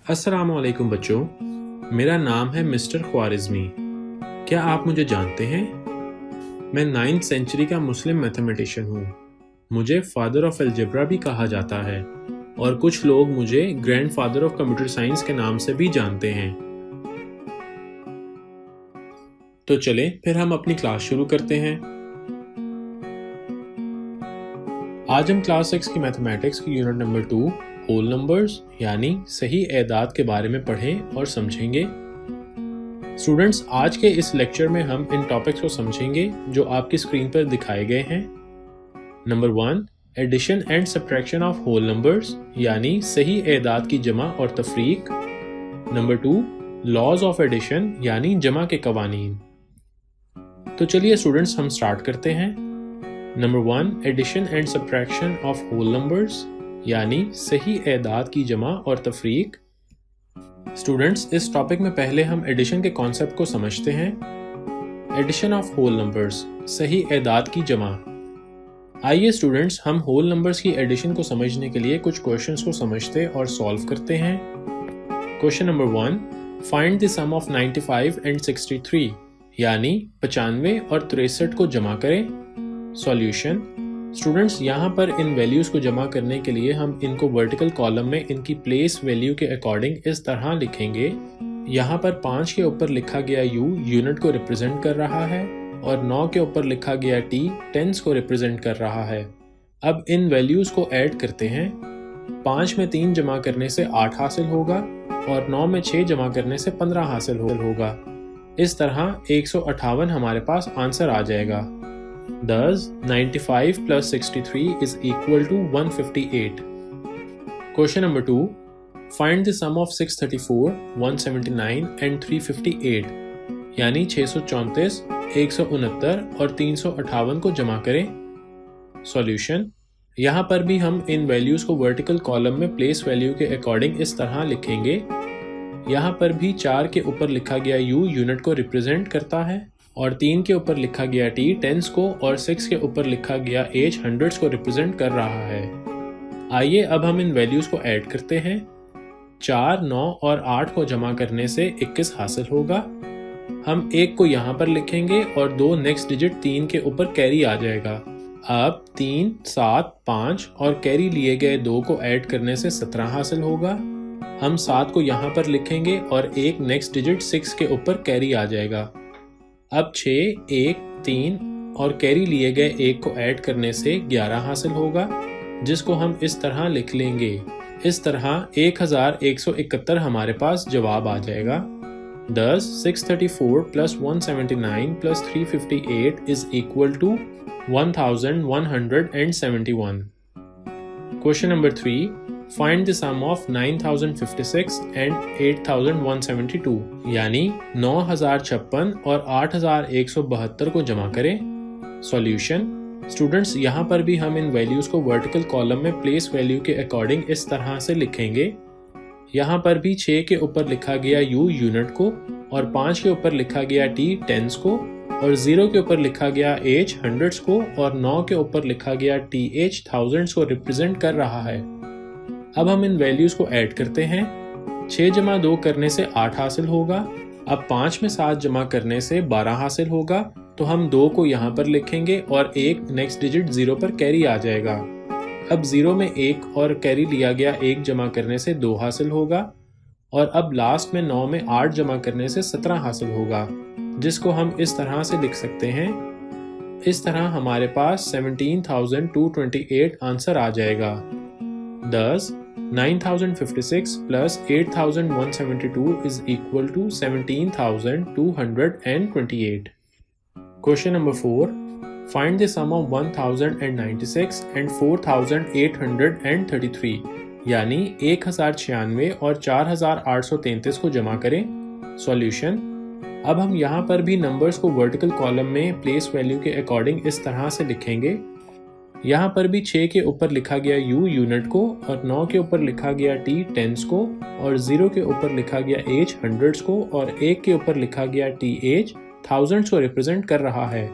अस्सलामुअलैकुम बच्चों, मेरा नाम है मिस्टर ख्वारिज़मी। क्या आप मुझे जानते हैं? मैं 9th सेंचुरी का मुस्लिम मैथमेटिशियन हूँ। मुझे फादर ऑफ अलजेब्रा भी कहा जाता है और कुछ लोग मुझे ग्रैंडफादर ऑफ कंप्यूटर साइंस के नाम से भी जानते हैं। तो चलें फिर हम अपनी क्लास शुरू करते हैं। आज हम क्लास 6 की मैथमेटिक्स की यूनिट नंबर 2 होल नंबर्स यानी सही एदाद के बारे में पढ़ें और समझेंगे। स्टूडेंट्स, आज के इस लेक्चर में हम इन टॉपिक्स को समझेंगे जो आपकी स्क्रीन पर दिखाए गए हैं। Number 1, addition and subtraction of whole numbers यानी सही एदाद की जमा और तफरीक। नंबर 2, लॉज ऑफ एडिशन यानी जमा के कवानीन। तो चलिए स्टूडेंट्स, हम स्टार्ट करते हैं। Number 1, addition and subtraction of whole numbers यानी सही एदाद की जमा और तफरीक। स्टूडेंट्स, इस टॉपिक में पहले हम एडिशन के कॉन्सेप्ट को समझते हैं। एडिशन ऑफ होल नंबर्स, सही एदाद की जमा। आइए स्टूडेंट्स, हम होल नंबर्स की एडिशन को समझने के लिए कुछ क्वेश्चंस को समझते और सॉल्व करते हैं। Question number 1, find the sum of 95 and 63 यानी 95 और 63 को जमा करें। सॉल्यूशन। स्टूडेंट्स, यहाँ पर इन वैल्यूज को जमा करने के लिए हम इनको वर्टिकल कॉलम में इनकी प्लेस वैल्यू के अकॉर्डिंग इस तरह लिखेंगे। यहाँ पर 5 के ऊपर लिखा गया u यूनिट को रिप्रेजेंट कर रहा है और 9 के ऊपर लिखा गया t टेंस को रिप्रेजेंट कर रहा है। अब इन वैल्यूज को ऐड करते हैं। 5 में 3 जमा करने से 8 हासिल होगा और 9 में 6 जमा करने से 15 हासिल होगा। इस तरह 158 हमारे पास आंसर आ जाएगा। Thus, 95 plus 63 is equal to 158. Question number 2. Find the sum of 634, 179 and 358 यानी 634, 169 और 358 को जमा करें। सॉल्यूशन। यहाँ पर भी हम इन वैल्यूज को वर्टिकल कॉलम में प्लेस वैल्यू के अकॉर्डिंग इस तरह लिखेंगे। यहाँ पर भी 4 के ऊपर लिखा गया u यूनिट को रिप्रेजेंट करता है और 3 के ऊपर लिखा गया t टेंस को और 6 के ऊपर लिखा गया h हंड्रेड्स को रिप्रेजेंट कर रहा है। आइए अब हम इन वैल्यूज को ऐड करते हैं। 4, 9 और 8 को जमा करने से 21 हासिल होगा। हम 1 को यहाँ पर लिखेंगे और 2 नेक्स्ट डिजिट 3 के ऊपर कैरी आ जाएगा। अब 3, 7, 5 और कैरी लिए गए 2 को ऐड करने से 17 हासिल होगा। हम 7 को यहाँ पर लिखेंगे और 1 नेक्स्ट डिजिट 6 के ऊपर कैरी आ जाएगा। अब 6, 1, 3 और कैरी लिए गए 1 को ऐड करने से 11 हासिल होगा, जिसको हम इस तरह लिख लेंगे। इस तरह 1171 हमारे पास जवाब आ जाएगा। Thus, 634 plus 179 plus 358 is equal to 1171. Question number 3. Find the sum of 9056 and 8172 यानी 9056 और 8172 को जमा करें। सॉल्यूशन। स्टूडेंट्स, यहाँ पर भी हम इन वैल्यूज को वर्टिकल कॉलम में प्लेस वैल्यू के अकॉर्डिंग इस तरह से लिखेंगे। यहाँ पर भी 6 के ऊपर लिखा गया u यूनिट को और 5 के ऊपर लिखा गया t टेंस को और 0 के ऊपर लिखा गया h हंड्रेड्स को और 9 के ऊपर लिखा गया th थाउजेंड्स को रिप्रेजेंट कर रहा है। अब हम इन वैल्यूज को ऐड करते हैं। 6 जमा 2 करने से 8 हासिल होगा। अब 5 में 7 जमा करने से 12 हासिल होगा, तो हम 2 को यहाँ पर लिखेंगे और 1 नेक्स्ट डिजिट 0 पर कैरी आ जाएगा। अब 0 में 1 और कैरी लिया गया 1 जमा करने से 2 हासिल होगा और अब लास्ट में 9 में 8 जमा करने से 17 हासिल होगा, जिसको हम इस तरह से लिख सकते हैं। इस तरह हमारे पास 17,228 आंसर आ जाएगा। Thus, 9056 plus 8172 is equal to 17,228. Question number 4. Find the sum of 1096 and 4833 यानी 1096 और 4833 को जमा करें। सॉल्यूशन। अब हम यहाँ पर भी नंबर्स को वर्टिकल कॉलम में प्लेस वैल्यू के अकॉर्डिंग इस तरह से लिखेंगे। यहाँ पर भी 6 के ऊपर लिखा गया u यूनिट को और 9 के ऊपर लिखा गया t टेंस को और 0 के ऊपर लिखा गया h हंड्रेड्स को और 1 के ऊपर लिखा गया th थाउजेंड्स को रिप्रेजेंट कर रहा है।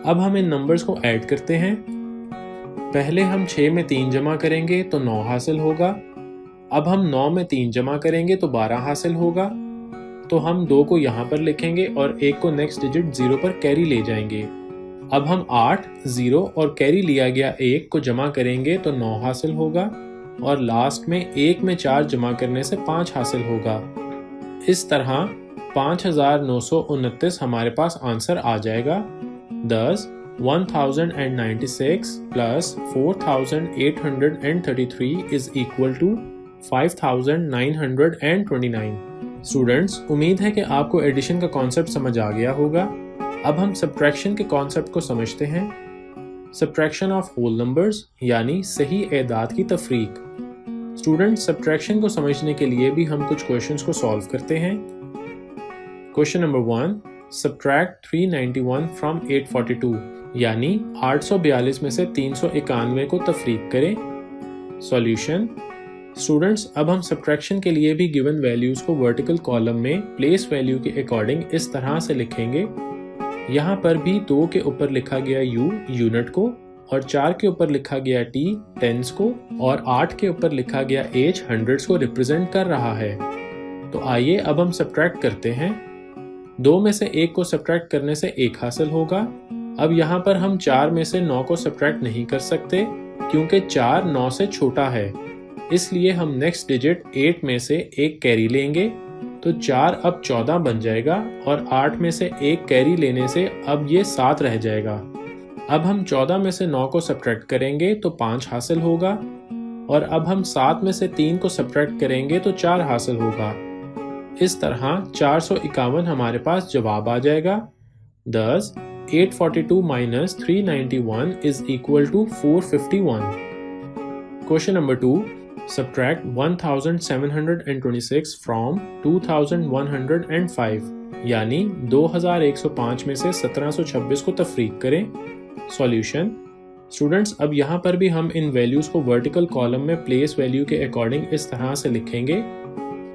अब हम इन नंबर्स को ऐड करते हैं। पहले हम 6 में 3 जमा करेंगे तो 9 हासिल होगा। अब हम 9 में 3 जमा करेंगे तो 12 हासिल होगा। तो हम 2 को यहाँ पर लिखेंगे और 1 को नेक्स्ट डिजिट 0 पर कैरी ले जाएंगे। अब हम 8, 0 और कैरी लिया गया 1 को जमा करेंगे तो 9 हासिल होगा और लास्ट में 1 में 4 जमा करने से 5 हासिल होगा। इस तरह 5929 हमारे पास आंसर आ जाएगा। Thus 1096 plus 4833 is equal to 5929। Students, उम्मीद है कि आपको एडिशन का कॉन्सेप्ट समझ आ गया होगा। अब हम सब्ट्रैक्शन के कॉन्सेप्ट को समझते हैं। सब्ट्रैक्शन ऑफ होल नंबर्स यानी सही एदाद की तफरीक। स्टूडेंट्स, सब्ट्रैक्शन को समझने के लिए भी हम कुछ क्वेश्चंस को सॉल्व करते हैं। क्वेश्चन नंबर 1, सब्ट्रैक्ट 391 फ्रॉम 842 यानी 842 में से 391 को तफरीक करें। सॉल्यूशन। स्टूडेंट्स, अब हम सब्ट्रैक्शन के लिए भी गिवन वैल्यूज को वर्टिकल कॉलम में प्लेस वैल्यू के अकॉर्डिंग इस तरह से लिखेंगे। यहाँ पर भी 2 के ऊपर लिखा गया u यूनिट को और 4 के ऊपर लिखा गया t टेंस को और 8 के ऊपर लिखा गया h हंड्रेड्स को रिप्रेजेंट कर रहा है। तो आइए अब हम सब्ट्रैक्ट करते हैं। 2 में से 1 को सब्ट्रैक्ट करने से 1 हासिल होगा। अब यहाँ पर हम 4 में से 9 को सब्ट्रैक्ट नहीं कर सकते क्योंकि 4 9 से छोटा है, इसलिए हम नेक्स्ट डिजिट 8 में से 1 कैरी लेंगे तो 4 अब 14 बन जाएगा और 8 में से 1 कैरी लेने से अब ये 7 रह जाएगा। अब हम 14 में से 9 को सब्ट्रैक्ट करेंगे तो 5 हासिल होगा और अब हम 7 में से 3 को सब्ट्रैक्ट करेंगे तो 4 हासिल होगा। इस तरह 451 हमारे पास जवाब आ जाएगा। Thus 842 minus 391 is equal to 451। Question number 2, subtract 1726 from 2105 यानी 2105 में से 1726 को तफरीक करें। सॉल्यूशन। स्टूडेंट्स, अब यहाँ पर भी हम इन वैल्यूज को वर्टिकल कॉलम में प्लेस वैल्यू के अकॉर्डिंग इस तरह से लिखेंगे।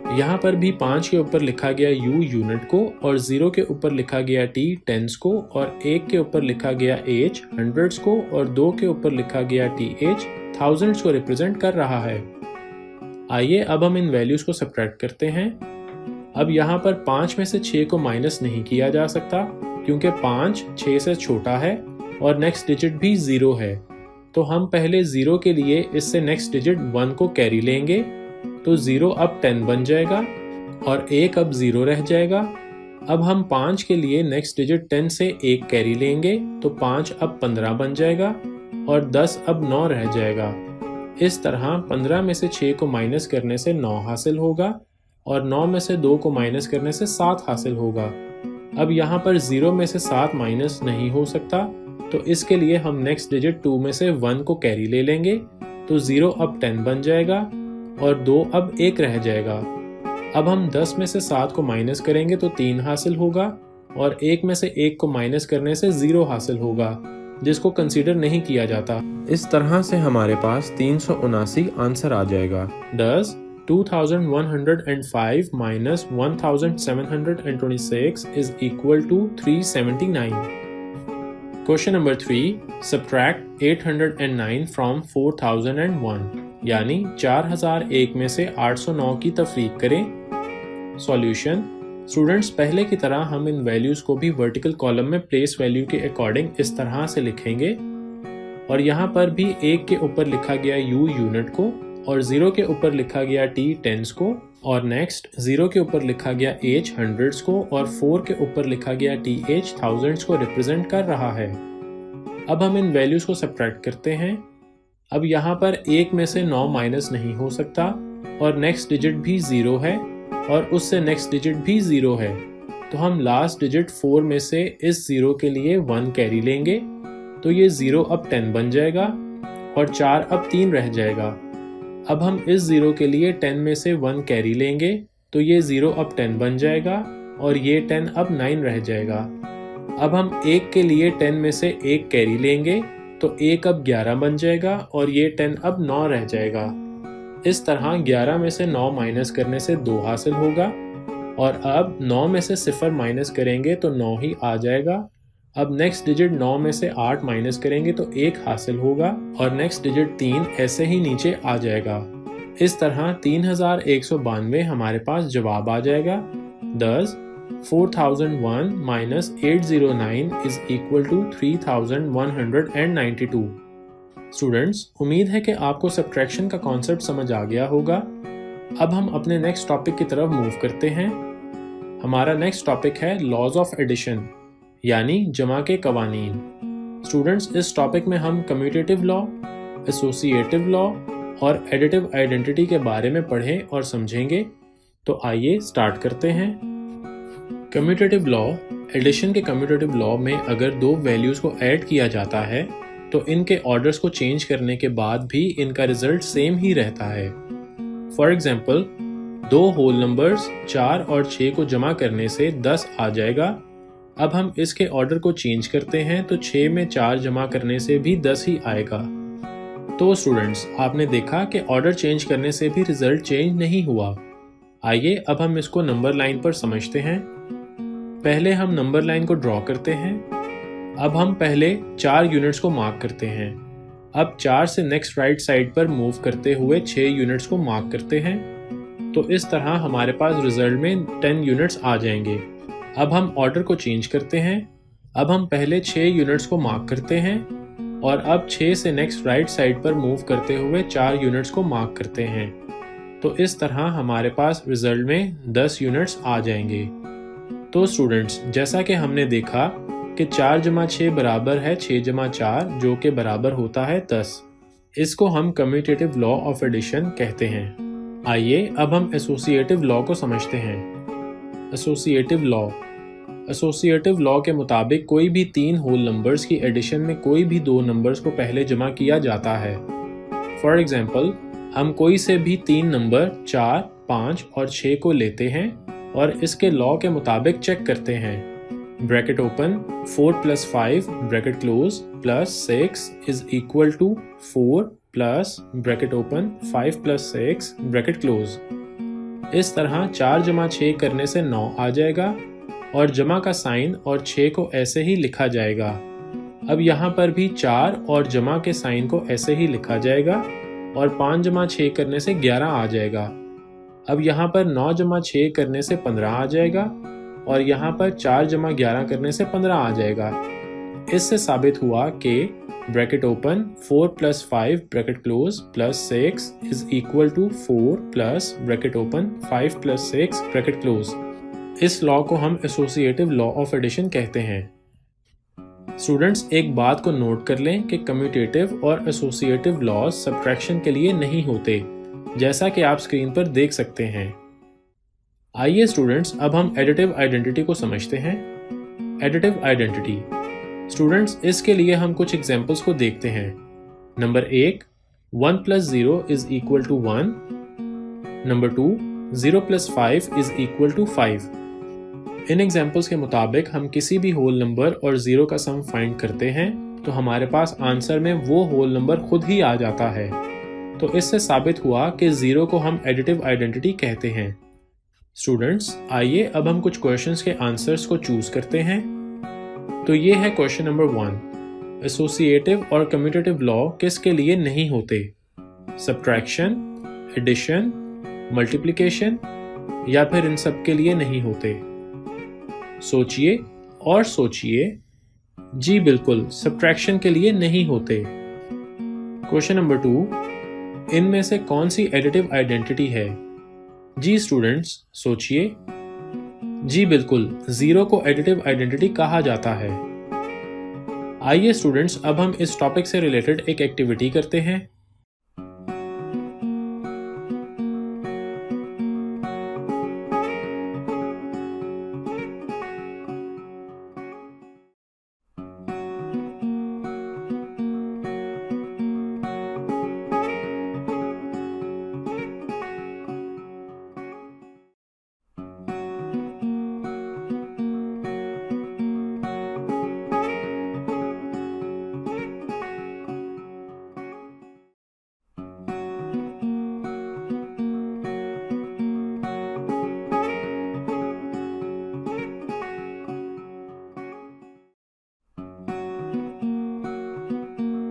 यहाँ पर भी 5 के ऊपर लिखा गया u यूनिट को और 0 के ऊपर लिखा गया t टेंस को और 1 के ऊपर लिखा गया h हंड्रेड्स को और 2 के ऊपर लिखा गया th थाउजेंड्स को रिप्रेजेंट कर रहा है। आइए अब हम इन वैल्यूज को सब्ट्रैक्ट करते हैं। अब यहाँ पर 5 में से 6 को माइनस नहीं किया जा सकता क्योंकि 5 6 से छोटा है और नेक्स्ट डिजिट भी 0 है। तो हम पहले 0 के लिए इससे नेक्स्ट डिजिट 1 को कैरी लेंगे तो 0 अब 10 बन जाएगा और 1 अब 0 रह जाएगा। अब हम 5 के लिए नेक्स्ट डिजिट 10 से 1 कैरी लेंगे तो 5 अब 15 बन जाएगा और 10 अब 9 रह जाएगा। इस तरह 15 में से 6 को माइनस करने से 9 हासिल होगा और 9 में से 2 को माइनस करने से 7 हासिल होगा। अब यहाँ पर 0 में से 7 माइनस नहीं हो सकता तो इसके लिए हम नेक्स्ट डिजिट 2 में से 1 को कैरी ले लेंगे तो 0 अब 10 बन जाएगा और 2 अब 1 रह जाएगा। अब हम 10 में से 7 को माइनस करेंगे तो 3 हासिल होगा और 1 में से 1 को माइनस करने से 0 हासिल होगा जिसको कंसीडर नहीं किया जाता। इस तरह से हमारे पास 379 आंसर आ जाएगा। Thus 2105 minus 1726 is equal to 379। Question number 3, subtract 809 from 4001 यानी 4001 में से 809 की तफरीक करें। सॉल्यूशन। स्टूडेंट्स, पहले की तरह हम इन वैल्यूज को भी वर्टिकल कॉलम में प्लेस वैल्यू के अकॉर्डिंग इस तरह से लिखेंगे और यहाँ पर भी 1 के ऊपर लिखा गया u यूनिट को और 0 के ऊपर लिखा गया t टेंस को और नेक्स्ट 0 के ऊपर लिखा गया h हंड्रेड्स को और 4 के ऊपर लिखा गया th थाउजेंड्स को रिप्रेजेंट कर रहा है। अब हम इन वैल्यूज को सब्ट्रैक्ट करते हैं। अब यहाँ पर 1 में से 9 माइनस नहीं हो सकता और नेक्स्ट डिजिट भी 0 है और उससे नेक्स्ट डिजिट भी 0 है तो हम लास्ट डिजिट 4 में से इस 0 के लिए 1 कैरी लेंगे तो ये 0 अब 10 बन जाएगा और 4 अब 3 रह जाएगा। अब हम इस 0 के लिए 10 में से 1 कैरी लेंगे तो ये 0 अब 10 बन जाएगा और ये 10 अब 9 रह जाएगा। अब हम 1 के लिए 10 में से 1 कैरी लेंगे तो 1 अब 11 बन जाएगा और ये 10 अब 9 रह जाएगा। इस तरह 11 में से 9 माइनस करने से 2 हासिल होगा और अब 9 में से 0 माइनस करेंगे तो 9 ही आ जाएगा। अब नेक्स्ट डिजिट 9 में से 8 माइनस करेंगे तो 1 हासिल होगा और नेक्स्ट डिजिट 3 ऐसे ही नीचे आ जाएगा। इस तरह 3192 हमारे पास जवाब आ जाएगा। Thus 4001 minus 809 is equal to 3192। Students, उम्मीद है कि आपको सब्ट्रैक्शन का कॉन्सेप्ट समझ आ गया होगा। अब हम अपने नेक्स्ट टॉपिक की तरफ मूव करते हैं। हमारा नेक्स्ट टॉपिक है लॉज ऑफ एडिशन यानी जमा के कवानीन। स्टूडेंट्स, इस टॉपिक में हम कम्यूटेटिव लॉ, एसोसिएटिव लॉ और एडिटिव आइडेंटिटी के बारे में पढ़ें और समझेंगे। तो आइए स्टार्ट करते हैं। कम्यूटेटिव लॉ, एडिशन के कम्यूटेटिव लॉ में अगर दो वैल्यूज़ को ऐड किया जाता है तो इनके ऑर्डर्स को चेंज करने के बाद भी इनका रिजल्ट सेम ही रहता है। फॉर एग्जाम्पल, दो होल नंबर्स 4 और 6 को जमा करने से 10 आ जाएगा। अब हम इसके ऑर्डर को चेंज करते हैं तो 6 में 4 जमा करने से भी 10 ही आएगा। तो स्टूडेंट्स, आपने देखा कि ऑर्डर चेंज करने से भी रिजल्ट चेंज नहीं हुआ। आइए अब हम इसको नंबर लाइन पर समझते हैं। पहले हम नंबर लाइन को ड्रॉ करते हैं। अब हम पहले 4 यूनिट्स को मार्क करते हैं। अब 4 से नेक्स्ट राइट साइड पर मूव करते हुए 6 यूनिट्स को मार्क करते हैं। तो इस तरह हमारे पास रिजल्ट में 10 यूनिट्स आ जाएंगे। अब हम ऑर्डर को चेंज करते हैं। अब हम पहले 6 यूनिट्स को मार्क करते हैं और अब 6 से नेक्स्ट राइट साइड पर मूव करते हुए 4 यूनिट्स को मार्क करते हैं। तो इस तरह हमारे पास रिजल्ट में 10 यूनिट्स आ जाएंगे। तो स्टूडेंट्स, जैसा कि हमने देखा कि 4 जमा 6 बराबर है 6 जमा 4 जो कि बराबर होता है 10। इसको हम कम्यूटेटिव लॉ ऑफ एडिशन कहते हैं। आइए अब हम एसोसिएटिव लॉ को समझते हैं। एसोसिएटिव लॉ के मुताबिक कोई भी 3 होल नंबर्स की एडिशन में कोई भी 2 नंबर्स को पहले जमा किया जाता है। फॉर एग्जाम्पल, हम कोई से भी 3 नंबर 4, 5 और 6 को लेते हैं और इसके लॉ के मुताबिक चेक करते हैं। Bracket open 4 + 5 bracket close plus 6 is equal to 4 plus bracket open 5 + 6 bracket close. इस तरह 4 जमा 6 करने से 9 आ जाएगा और जमा का साइन और 6 को ऐसे ही लिखा जाएगा। अब यहाँ पर भी 4 और जमा के साइन को ऐसे ही लिखा जाएगा और 5 जमा 6 करने से 11 आ जाएगा। अब यहाँ पर 9 जमा 6 करने से 15 आ जाएगा और यहाँ पर 4 जमा 11 करने से 15 आ जाएगा। इससे साबित हुआ कि bracket open 4 + 5 bracket close plus 6 is equal to 4 plus bracket open 5 + 6 bracket close. इस लॉ को हम एसोसिएटिव लॉ ऑफ एडिशन कहते हैं। स्टूडेंट्स, एक बात को नोट कर लें कि कम्यूटेटिव और एसोसिएटिव लॉज सब्ट्रैक्शन के लिए नहीं होते, जैसा कि आप स्क्रीन पर देख सकते हैं। आइए स्टूडेंट्स, अब हम एडिटिव आइडेंटिटी को समझते हैं। एडिटिव आइडेंटिटी स्टूडेंट्स, इसके लिए हम कुछ एग्जांपल्स को देखते हैं। Number 1, 1 + 0 is equal to 1। Number 2, 0 + 5 is equal to 5। इन एग्जांपल्स के मुताबिक हम किसी भी होल नंबर और 0 का सम फाइंड करते हैं तो हमारे पास आंसर में वो होल नंबर खुद ही आ जाता है। तो इससे साबित हुआ कि 0 को हम एडिटिव आइडेंटिटी कहते हैं। स्टूडेंट्स, आइए अब हम कुछ क्वेश्चंस के आंसर्स को चूज करते हैं। तो ये है क्वेश्चन नंबर 1। एसोसिएटिव और कम्यूटेटिव लॉ किसके लिए नहीं होते? सब्ट्रैक्शन, एडिशन, मल्टीप्लिकेशन या फिर इन सब के लिए नहीं होते? सोचिए और सोचिए। जी बिल्कुल, सब्ट्रैक्शन के लिए नहीं होते। क्वेश्चन नंबर 2, इनमें से कौन सी एडिटिव आइडेंटिटी है? जी स्टूडेंट्स, सोचिए। जी बिल्कुल, 0 को एडिटिव आइडेंटिटी कहा जाता है। आइए स्टूडेंट्स, अब हम इस टॉपिक से रिलेटेड एक एक्टिविटी करते हैं।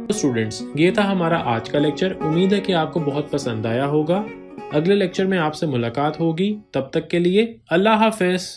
तो स्टूडेंट्स, ये था हमारा आज का लेक्चर। उम्मीद है कि आपको बहुत पसंद आया होगा। अगले लेक्चर में आपसे मुलाकात होगी। तब तक के लिए अल्लाह हाफिज।